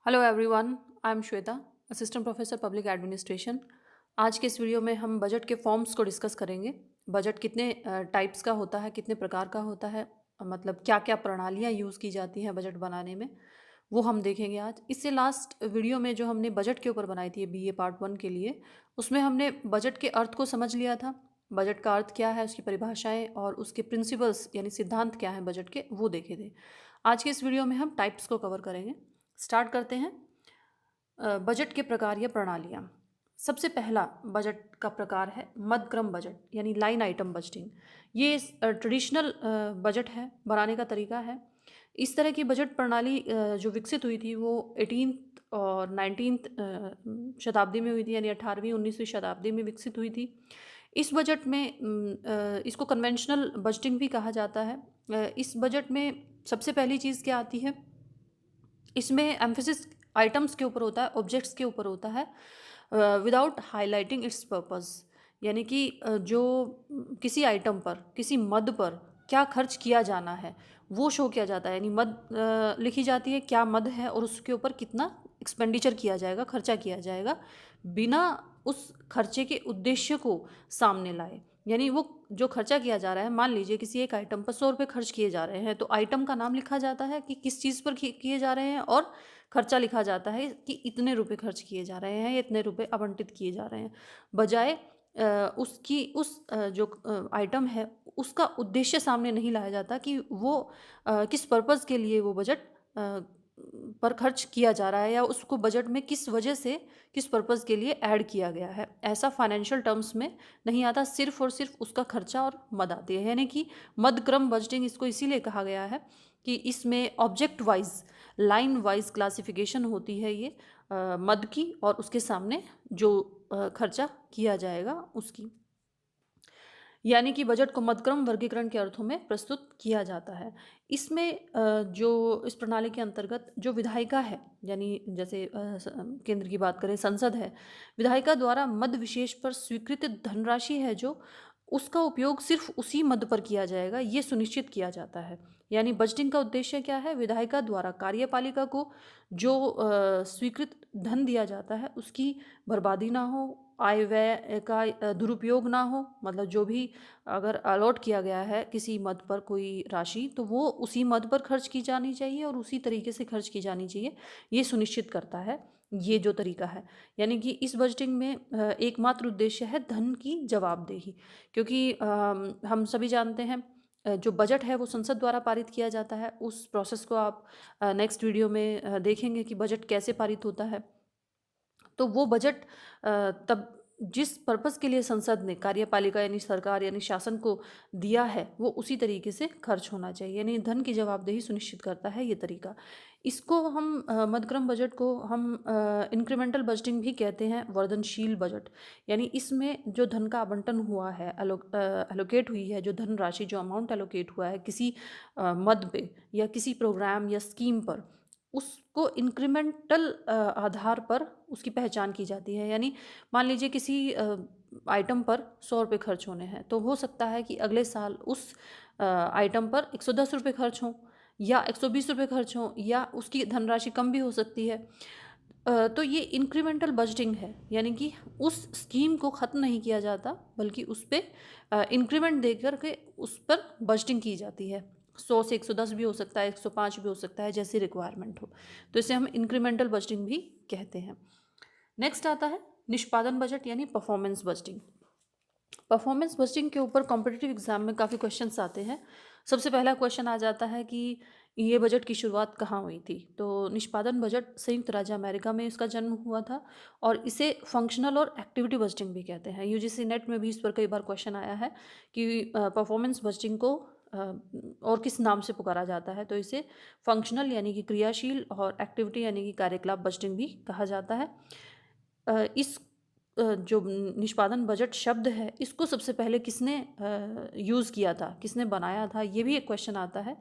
Hello everyone, I am Shweta, assistant professor public administration. आज के इस वीडियो में हम बजट के फॉर्म्स को डिस्कस करेंगे। बजट कितने टाइप्स का होता है, कितने प्रकार का होता है, मतलब क्या क्या प्रणालियाँ यूज़ की जाती हैं बजट बनाने में, वो हम देखेंगे आज। इससे लास्ट वीडियो में जो हमने बजट के ऊपर बनाई थी बीए पार्ट 1 के लिए, उसमें हमने बजट के अर्थ को समझ लिया था। बजट का अर्थ क्या है, उसकी परिभाषाएं और उसके प्रिंसिपल्स यानी सिद्धांत क्या हैं बजट के, वो देखे थे। आज के इस वीडियो में हम टाइप्स को कवर करेंगे। स्टार्ट करते हैं। बजट के प्रकार या प्रणालियाँ। सबसे पहला बजट का प्रकार है मध्यक्रम बजट यानी लाइन आइटम बजटिंग। ये ट्रेडिशनल बजट है, बनाने का तरीका है। इस तरह की बजट प्रणाली जो विकसित हुई थी वो 18th और 19th शताब्दी में हुई थी, यानी 18वीं 19वीं शताब्दी में विकसित हुई थी। इस बजट में इसको कन्वेंशनल बजटिंग भी कहा जाता है। इस बजट में सबसे पहली चीज़ क्या आती है, इसमें एम्फेसिस आइटम्स के ऊपर होता है, ऑब्जेक्ट्स के ऊपर होता है, विदाउट हाईलाइटिंग इट्स पर्पस। यानी कि जो किसी आइटम पर, किसी मद पर क्या खर्च किया जाना है वो शो किया जाता है। यानी मद लिखी जाती है, क्या मद है और उसके ऊपर कितना एक्सपेंडिचर किया जाएगा, खर्चा किया जाएगा, बिना उस खर्चे के उद्देश्य को सामने लाए। यानी वो जो खर्चा किया जा रहा है, मान लीजिए किसी एक आइटम पर 100 रुपये खर्च किए जा रहे हैं, तो आइटम का नाम लिखा जाता है कि किस चीज़ पर किए जा रहे हैं, और खर्चा लिखा जाता है कि इतने रुपए खर्च किए जा रहे हैं या इतने रुपए आवंटित किए जा रहे हैं। बजाय उसकी जो आइटम है उसका उद्देश्य सामने नहीं लाया जाता कि वो किस पर्पज़ के लिए वो बजट पर खर्च किया जा रहा है, या उसको बजट में किस वजह से, किस पर्पज़ के लिए ऐड किया गया है। ऐसा फाइनेंशियल टर्म्स में नहीं आता, सिर्फ और सिर्फ उसका खर्चा और मद आती है। यानी कि मध्यक्रम बजटिंग इसको इसीलिए कहा गया है कि इसमें object wise, line wise classification होती है ये मद की, और उसके सामने जो खर्चा किया जाएगा उसकी। यानी कि बजट को मध्यक्रम वर्गीकरण के अर्थों में प्रस्तुत किया जाता है। इसमें जो इस प्रणाली के अंतर्गत जो विधायिका है, यानी जैसे केंद्र की बात करें, संसद है, विधायिका द्वारा मद विशेष पर स्वीकृत धनराशि है जो, उसका उपयोग सिर्फ उसी मद पर किया जाएगा, ये सुनिश्चित किया जाता है। यानी बजटिंग का उद्देश्य क्या है, विधायिका द्वारा कार्यपालिका को जो स्वीकृत धन दिया जाता है उसकी बर्बादी ना हो, आय व्यय का दुरुपयोग ना हो। मतलब जो भी अगर अलॉट किया गया है किसी मद पर कोई राशि, तो वो उसी मद पर खर्च की जानी चाहिए और उसी तरीके से खर्च की जानी चाहिए, ये सुनिश्चित करता है ये जो तरीका है। यानी कि इस बजटिंग में एकमात्र उद्देश्य है धन की जवाबदेही। क्योंकि हम सभी जानते हैं जो बजट है वो संसद द्वारा पारित किया जाता है। उस प्रोसेस को आप नेक्स्ट वीडियो में देखेंगे कि बजट कैसे पारित होता है। तो वो बजट तब जिस पर्पस के लिए संसद ने, कार्यपालिका यानी सरकार यानी शासन को दिया है, वो उसी तरीके से खर्च होना चाहिए। यानी धन की जवाबदेही सुनिश्चित करता है ये तरीका। इसको हम मध्यक्रम बजट को हम इंक्रीमेंटल बजटिंग भी कहते हैं, वर्धनशील बजट। यानी इसमें जो धन का आवंटन हुआ है, एलोकेट हुई है जो धनराशि, जो अमाउंट एलोकेट हुआ है किसी मद पे या किसी प्रोग्राम या स्कीम पर, उसको इंक्रीमेंटल आधार पर उसकी पहचान की जाती है। यानी मान लीजिए किसी आइटम पर 100 रुपये खर्च होने हैं, तो हो सकता है कि अगले साल उस आइटम पर 110 रुपये खर्च हों, या 120 रुपये खर्च हों, या उसकी धनराशि कम भी हो सकती है। तो ये इंक्रीमेंटल बजटिंग है। यानी कि उस स्कीम को ख़त्म नहीं किया जाता, बल्कि उस पर इंक्रीमेंट दे कर के उस पर बजटिंग की जाती है। 100 से 110 भी हो सकता है, 105 भी हो सकता है, जैसी रिक्वायरमेंट हो। तो इसे हम इंक्रीमेंटल बजटिंग भी कहते हैं। नेक्स्ट आता है निष्पादन बजट यानी परफॉर्मेंस बजटिंग। परफॉर्मेंस बजटिंग के ऊपर कॉम्पिटिटिव एग्जाम में काफ़ी क्वेश्चंस आते हैं। सबसे पहला क्वेश्चन आ जाता है कि ये बजट की शुरुआत कहाँ हुई थी। तो निष्पादन बजट संयुक्त राज्य अमेरिका में इसका जन्म हुआ था, और इसे फंक्शनल और एक्टिविटी बजटिंग भी कहते हैं। यूजीसी नेट में भी इस पर कई बार क्वेश्चन आया है कि परफॉर्मेंस बजटिंग को और किस नाम से पुकारा जाता है। तो इसे फंक्शनल यानी कि क्रियाशील, और एक्टिविटी यानी कि कार्यकलाप बजटिंग भी कहा जाता है। इस जो निष्पादन बजट शब्द है, इसको सबसे पहले किसने यूज़ किया था, किसने बनाया था, ये भी एक क्वेश्चन आता है।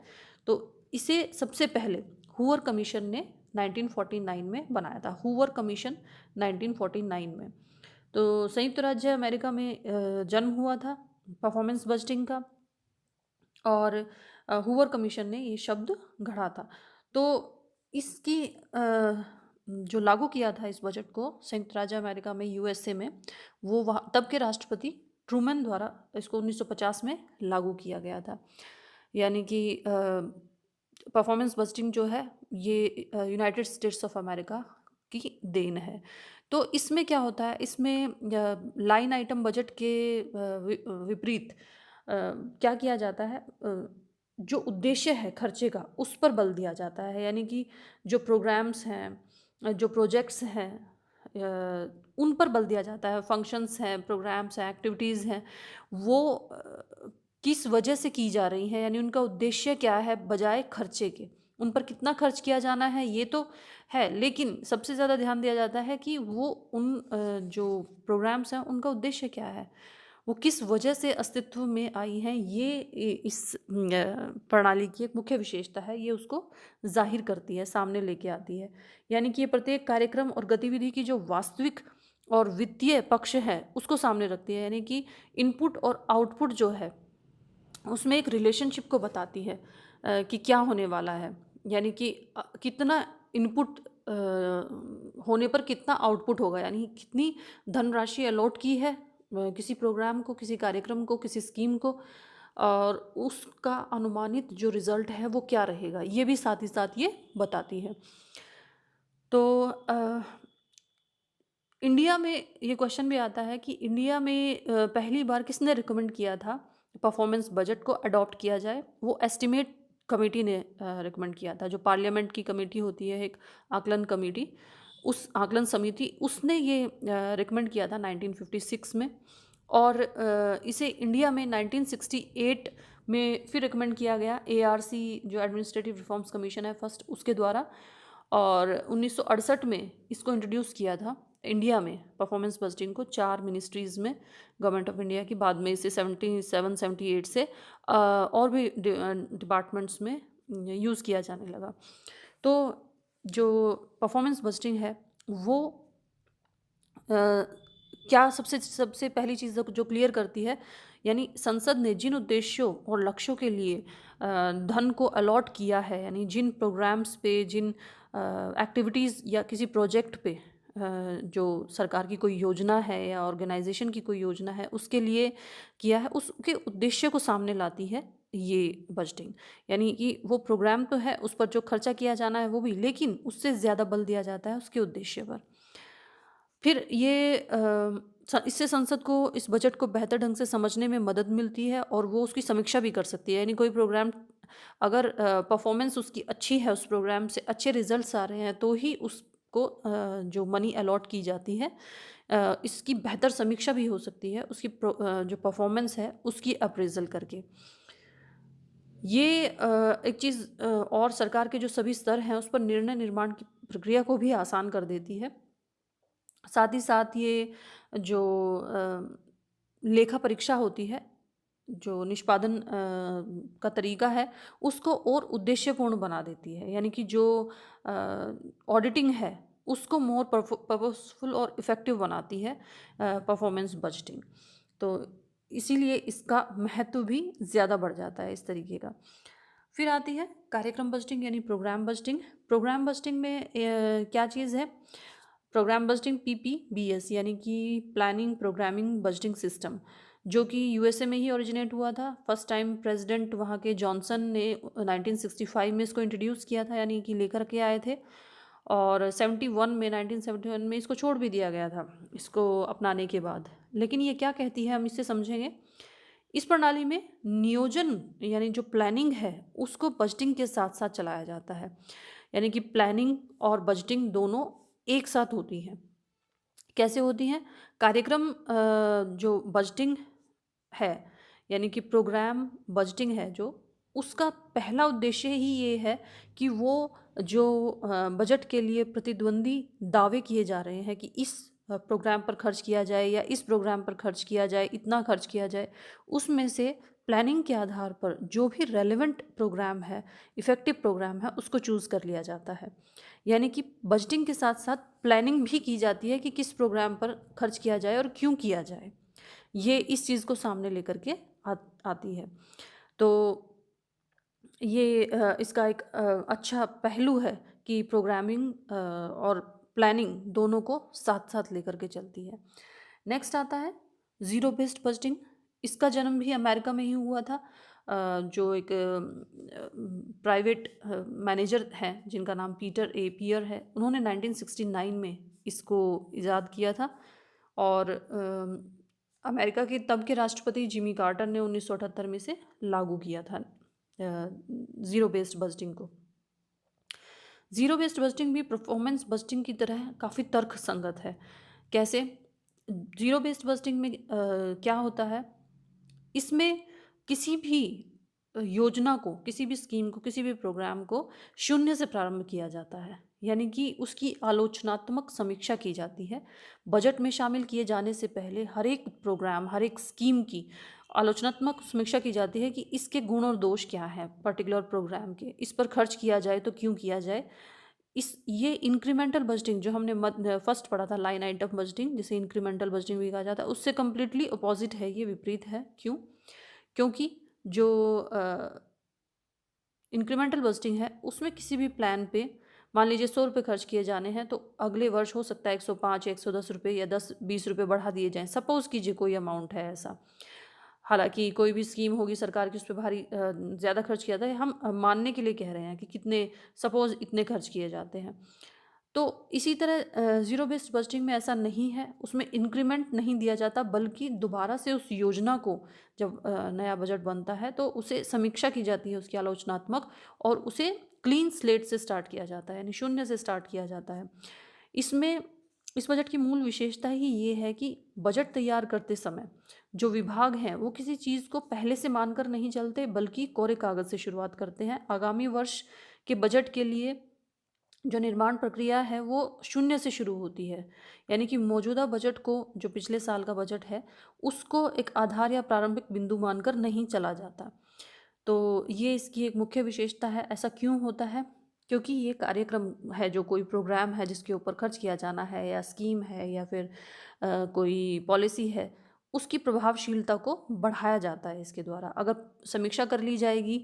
तो इसे सबसे पहले हूवर कमीशन ने 1949 में बनाया था। हूवर कमीशन 1949 में। तो संयुक्त राज्य अमेरिका में जन्म हुआ था परफॉर्मेंस बजटिंग का, और हूवर कमीशन ने ये शब्द गढ़ा था। तो इसकी जो लागू किया था इस बजट को संयुक्त राज्य अमेरिका में, यूएसए में, वो वहाँ तब के राष्ट्रपति ट्रूमैन द्वारा इसको 1950 में लागू किया गया था। यानी कि परफॉर्मेंस बस्टिंग जो है ये यूनाइटेड स्टेट्स ऑफ अमेरिका की देन है। तो इसमें क्या होता है, इसमें लाइन आइटम बजट के विपरीत क्या किया जाता है, जो उद्देश्य है खर्चे का उस पर बल दिया जाता है। यानी कि जो प्रोग्राम्स हैं, जो प्रोजेक्ट्स हैं, उन पर बल दिया जाता है। फंक्शंस हैं, प्रोग्राम्स हैं, एक्टिविटीज़ हैं, वो किस वजह से की जा रही हैं, यानी उनका उद्देश्य क्या है बजाय खर्चे के। उन पर कितना खर्च किया जाना है ये तो है, लेकिन सबसे ज़्यादा ध्यान दिया जाता है कि वो उन जो प्रोग्राम्स हैं उनका उद्देश्य क्या है, वो किस वजह से अस्तित्व में आई हैं। ये इस प्रणाली की एक मुख्य विशेषता है, ये उसको जाहिर करती है, सामने लेके आती है। यानी कि ये प्रत्येक कार्यक्रम और गतिविधि की जो वास्तविक और वित्तीय पक्ष है उसको सामने रखती है। यानी कि इनपुट और आउटपुट जो है उसमें एक रिलेशनशिप को बताती है कि क्या होने वाला है। यानी कि कितना इनपुट होने पर कितना आउटपुट होगा, यानी कितनी धनराशि अलॉट की है किसी प्रोग्राम को, किसी कार्यक्रम को, किसी स्कीम को, और उसका अनुमानित जो रिज़ल्ट है वो क्या रहेगा, ये भी साथ ही साथ ये बताती है। तो इंडिया में ये क्वेश्चन भी आता है कि इंडिया में पहली बार किसने रिकमेंड किया था परफॉर्मेंस बजट को अडॉप्ट किया जाए। वो एस्टिमेट कमेटी ने रिकमेंड किया था, जो पार्लियामेंट की कमेटी होती है, एक आकलन कमेटी, उस आकलन समिति, उसने ये रिकमेंड किया था 1956 में। और इसे इंडिया में 1968 में फिर रिकमेंड किया गया, एआरसी जो एडमिनिस्ट्रेटिव रिफॉर्म्स कमीशन है फर्स्ट, उसके द्वारा। और 1968 में इसको इंट्रोड्यूस किया था इंडिया में, परफॉर्मेंस बजटिंग को, 4 मिनिस्ट्रीज़ में गवर्नमेंट ऑफ इंडिया की। बाद में इसे 77-78 से और भी डिपार्टमेंट्स में यूज़ किया जाने लगा। तो जो परफॉर्मेंस बजटिंग है वो क्या सबसे सबसे पहली चीज़ जो क्लियर करती है, यानी संसद ने जिन उद्देश्यों और लक्ष्यों के लिए धन को अलॉट किया है, यानी जिन प्रोग्राम्स पे, जिन एक्टिविटीज़ या किसी प्रोजेक्ट पे जो सरकार की कोई योजना है या ऑर्गेनाइजेशन की कोई योजना है उसके लिए किया है, उसके उद्देश्य को सामने लाती है ये बजटिंग। यानी कि वो प्रोग्राम तो है, उस पर जो खर्चा किया जाना है वो भी, लेकिन उससे ज़्यादा बल दिया जाता है उसके उद्देश्य पर। फिर ये इससे संसद को इस बजट को बेहतर ढंग से समझने में मदद मिलती है और वो उसकी समीक्षा भी कर सकती है। यानी कोई प्रोग्राम अगर परफॉर्मेंस उसकी अच्छी है, उस प्रोग्राम से अच्छे रिजल्ट्स आ रहे हैं, तो ही उसको जो मनी अलॉट की जाती है इसकी बेहतर समीक्षा भी हो सकती है, उसकी जो परफॉर्मेंस है उसकी अप्रेजल करके। ये एक चीज़ और सरकार के जो सभी स्तर हैं उस पर निर्णय निर्माण की प्रक्रिया को भी आसान कर देती है। साथ ही साथ ये जो लेखा परीक्षा होती है, जो निष्पादन का तरीका है, उसको और उद्देश्यपूर्ण बना देती है। यानी कि जो ऑडिटिंग है उसको मोर पर्पसफुल और इफ़ेक्टिव बनाती है परफॉर्मेंस बजटिंग। तो इसीलिए इसका महत्व भी ज़्यादा बढ़ जाता है इस तरीके का। फिर आती है कार्यक्रम बजटिंग यानी प्रोग्राम बजटिंग। प्रोग्राम बजटिंग में क्या चीज़ है? प्रोग्राम बजटिंग PPBS यानी कि प्लानिंग प्रोग्रामिंग बजटिंग सिस्टम, जो कि यूएसए में ही ओरिजिनेट हुआ था। फर्स्ट टाइम प्रेसिडेंट वहाँ के जॉनसन ने 1965 में इसको इंट्रोड्यूस किया था, यानी कि लेकर के आए थे। और 1971 में इसको छोड़ भी दिया गया था इसको अपनाने के बाद। लेकिन ये क्या कहती है हम इससे समझेंगे। इस प्रणाली में नियोजन यानी जो प्लानिंग है उसको बजटिंग के साथ साथ चलाया जाता है। यानी कि प्लानिंग और बजटिंग दोनों एक साथ होती हैं। कैसे होती हैं? कार्यक्रम जो बजटिंग है, यानी कि प्रोग्राम बजटिंग है जो, उसका पहला उद्देश्य ही ये है कि वो जो बजट के लिए प्रतिद्वंदी दावे किए जा रहे हैं कि इस प्रोग्राम पर खर्च किया जाए या इस प्रोग्राम पर खर्च किया जाए, इतना खर्च किया जाए, उसमें से प्लानिंग के आधार पर जो भी रेलेवेंट प्रोग्राम है, इफ़ेक्टिव प्रोग्राम है, उसको चूज़ कर लिया जाता है। यानी कि बजटिंग के साथ साथ प्लानिंग भी की जाती है कि किस प्रोग्राम पर खर्च किया जाए और क्यों किया जाए। ये इस चीज़ को सामने लेकर के आती है। तो ये इसका एक अच्छा पहलू है कि प्रोग्रामिंग और प्लानिंग दोनों को साथ साथ लेकर के चलती है। नेक्स्ट आता है ज़ीरो बेस्ड बजटिंग। इसका जन्म भी अमेरिका में ही हुआ था। जो एक प्राइवेट मैनेजर हैं जिनका नाम पीटर ए पियर है, उन्होंने 1969 में इसको ईजाद किया था। और अमेरिका के तब के राष्ट्रपति जिमी कार्टर ने 1978 में से लागू किया था ज़ीरो बेस्ड बजटिंग को। ज़ीरो बेस्ड बजटिंग भी परफॉर्मेंस बजटिंग की तरह काफ़ी तर्क संगत है। कैसे? ज़ीरो बेस्ड बजटिंग में क्या होता है, इसमें किसी भी योजना को, किसी भी स्कीम को, किसी भी प्रोग्राम को शून्य से प्रारंभ किया जाता है, यानी कि उसकी आलोचनात्मक समीक्षा की जाती है। बजट में शामिल किए जाने से पहले हर एक प्रोग्राम, हर एक स्कीम की आलोचनात्मक समीक्षा की जाती है कि इसके गुण और दोष क्या हैं पर्टिकुलर प्रोग्राम के, इस पर खर्च किया जाए तो क्यों किया जाए। ये इंक्रीमेंटल बजटिंग जो हमने फर्स्ट पढ़ा था, लाइन आइटम बजटिंग, जिसे इंक्रीमेंटल बजटिंग भी कहा जाता है, उससे कम्प्लीटली अपोजिट है, ये विपरीत है। क्यों? क्योंकि जो इंक्रीमेंटल बजटिंग है उसमें किसी भी प्लान पे मान लीजिए 100 रुपये खर्च किए जाने हैं, तो अगले वर्ष हो सकता है 105 या 110 रुपये या 10-20 रुपये बढ़ा दिए जाएं। सपोज़ कीजिए कोई अमाउंट है ऐसा। हालांकि कोई भी स्कीम होगी सरकार की, उस पर भारी ज़्यादा खर्च किया जाता है। हम मानने के लिए कह रहे हैं कि कितने, सपोज़ इतने खर्च किए जाते हैं। तो इसी तरह ज़ीरो बेस्ड बजटिंग में ऐसा नहीं है, उसमें इंक्रीमेंट नहीं दिया जाता, बल्कि दोबारा से उस योजना को जब नया बजट बनता है तो उसे समीक्षा की जाती है, उसकी आलोचनात्मक, और उसे क्लीन स्लेट से स्टार्ट किया जाता है, यानी शून्य से स्टार्ट किया जाता है। इसमें इस बजट की मूल विशेषता ही ये है कि बजट तैयार करते समय जो विभाग हैं वो किसी चीज़ को पहले से मानकर नहीं चलते, बल्कि कोरे कागज़ से शुरुआत करते हैं। आगामी वर्ष के बजट के लिए जो निर्माण प्रक्रिया है वो शून्य से शुरू होती है, यानी कि मौजूदा बजट को, जो पिछले साल का बजट है, उसको एक आधार या प्रारंभिक बिंदु मानकर नहीं चला जाता। तो ये इसकी एक मुख्य विशेषता है। ऐसा क्यों होता है? क्योंकि ये कार्यक्रम है, जो कोई प्रोग्राम है जिसके ऊपर खर्च किया जाना है, या स्कीम है, या फिर कोई पॉलिसी है, उसकी प्रभावशीलता को बढ़ाया जाता है इसके द्वारा। अगर समीक्षा कर ली जाएगी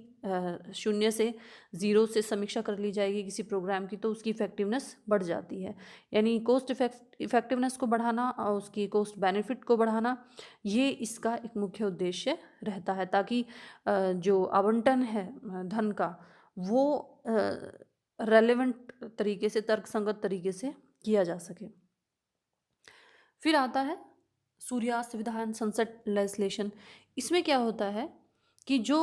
शून्य से, ज़ीरो से समीक्षा कर ली जाएगी किसी प्रोग्राम की, तो उसकी इफ़ेक्टिवनेस बढ़ जाती है। यानी कॉस्ट इफ़ेक्टिवनेस को बढ़ाना और उसकी कॉस्ट बेनिफिट को बढ़ाना, ये इसका एक मुख्य उद्देश्य रहता है, ताकि जो आवंटन है धन का, वो रेलेवेंट तरीके से, तर्कसंगत तरीके से किया जा सके। फिर आता है सूर्यास्त विधान, सनसेट लेजिस्लेशन। इसमें क्या होता है कि जो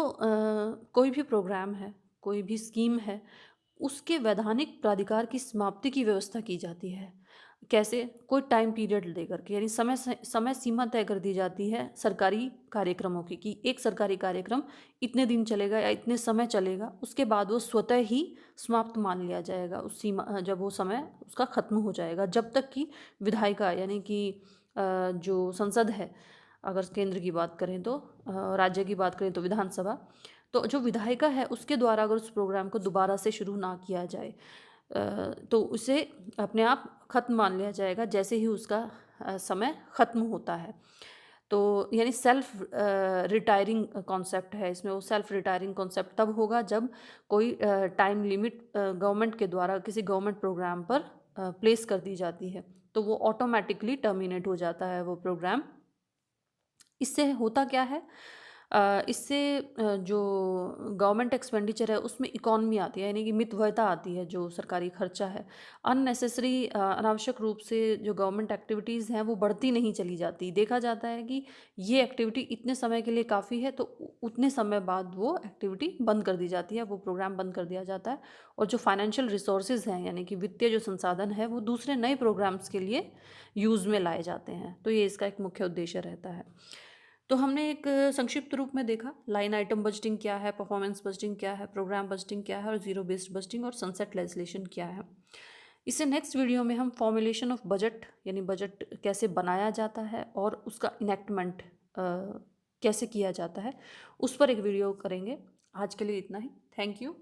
कोई भी प्रोग्राम है, कोई भी स्कीम है, उसके वैधानिक प्राधिकार की समाप्ति की व्यवस्था की जाती है। कैसे? कोई टाइम पीरियड देकर के, यानी समय सीमा तय कर दी जाती है सरकारी कार्यक्रमों की, कि एक सरकारी कार्यक्रम इतने दिन चलेगा या इतने समय चलेगा, उसके बाद वो स्वतः ही समाप्त मान लिया जाएगा। उस सीमा, जब वो समय उसका ख़त्म हो जाएगा, जब तक कि विधायिका, यानी कि जो संसद है, अगर केंद्र की बात करें तो, राज्य की बात करें तो विधानसभा, तो जो विधायिका है उसके द्वारा अगर उस प्रोग्राम को दोबारा से शुरू ना किया जाए, तो उसे अपने आप ख़त्म मान लिया जाएगा जैसे ही उसका समय ख़त्म होता है। तो यानी सेल्फ रिटायरिंग कॉन्सेप्ट है इसमें। वो सेल्फ रिटायरिंग कॉन्सेप्ट तब होगा जब कोई टाइम लिमिट गवर्नमेंट के द्वारा किसी गवर्नमेंट प्रोग्राम पर प्लेस कर दी जाती है, तो वो ऑटोमेटिकली टर्मिनेट हो जाता है वो प्रोग्राम। इससे होता क्या है? इससे जो गवर्नमेंट एक्सपेंडिचर है उसमें इकॉनमी आती है, यानी कि मितव्ययता आती है। जो सरकारी खर्चा है, अननेसेसरी, अनावश्यक रूप से जो गवर्नमेंट एक्टिविटीज़ हैं वो बढ़ती नहीं चली जाती। देखा जाता है कि ये एक्टिविटी इतने समय के लिए काफ़ी है, तो उतने समय बाद वो एक्टिविटी बंद कर दी जाती है, वो प्रोग्राम बंद कर दिया जाता है, और जो फाइनेंशियल रिसोर्सेज हैं, यानी कि वित्तीय जो संसाधन है, वो दूसरे नए प्रोग्राम्स के लिए यूज़ में लाए जाते हैं। तो ये इसका एक मुख्य उद्देश्य रहता है। तो हमने एक संक्षिप्त रूप में देखा लाइन आइटम बजटिंग क्या है, परफॉर्मेंस बजटिंग क्या है, प्रोग्राम बजटिंग क्या है, और ज़ीरो बेस्ड बजटिंग और सनसेट लेजिस्लेशन क्या है। इससे नेक्स्ट वीडियो में हम फॉर्मुलेशन ऑफ बजट, यानी बजट कैसे बनाया जाता है और उसका इनेक्टमेंट कैसे किया जाता है, उस पर एक वीडियो करेंगे। आज के लिए इतना ही। Thank you.